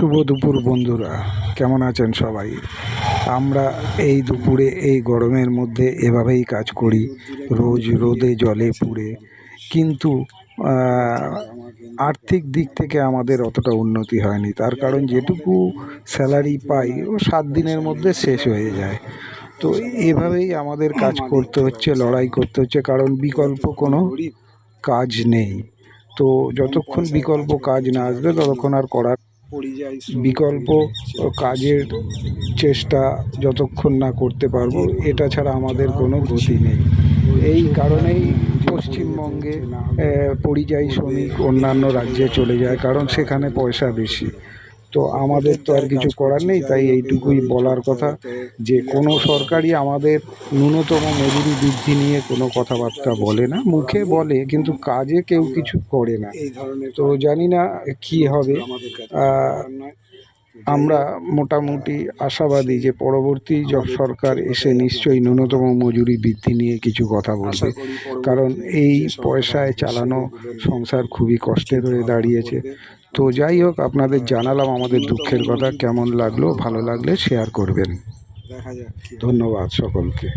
শুভ দুপুর বন্ধুরা, কেমন আছেন সবাই? আমরা এই দুপুরে এই গরমের মধ্যে এভাবেই কাজ করি, রোজ রোদে জলে পুড়ে। কিন্তু আর্থিক দিক থেকে আমাদের অতটা উন্নতি হয়নি, তার কারণ যেটুকু স্যালারি পাই ও 7 দিনের মধ্যে শেষ হয়ে যায়। তো এভাবেই আমাদের কাজ করতে হচ্ছে, লড়াই করতে হচ্ছে, কারণ বিকল্প কোনো কাজ নেই। তো যতক্ষণ বিকল্প কাজ না আসবে ততক্ষণ আর করার বিকল্প কাজের চেষ্টা যতক্ষণ না করতে পারবো, এটা ছাড়া আমাদের কোনো গতি নেই। এই কারণেই পশ্চিমবঙ্গে পরিযায়ী শ্রমিক অন্যান্য রাজ্যে চলে যায়, কারণ সেখানে পয়সা বেশি। তো আমাদের তো আর কিছু করার নেই, তাই এইটুকুই বলার কথা যে কোনো সরকারই আমাদের ন্যূনতম মজুরি বৃদ্ধি নিয়ে কোনো কথাবার্তা বলে না, মুখে বলে কিন্তু কাজে কেউ কিছু করে না। তো জানি না কি হবে। আমরা মোটামুটি আশাবাদী যে পরবর্তী সরকার এসে নিশ্চয়ই ন্যূনতম মজুরি বৃদ্ধি নিয়ে কিছু কথা বলবে, কারণ এই পয়সায় চালানো সংসার খুবই কষ্টের হয়ে দাঁড়িয়েছে। তো যাই হোক, আপনাদের জানালাম আমাদের দুঃখের কথা। কেমন লাগলো? ভালো লাগলে শেয়ার করবেন। ধন্যবাদ সকলকে।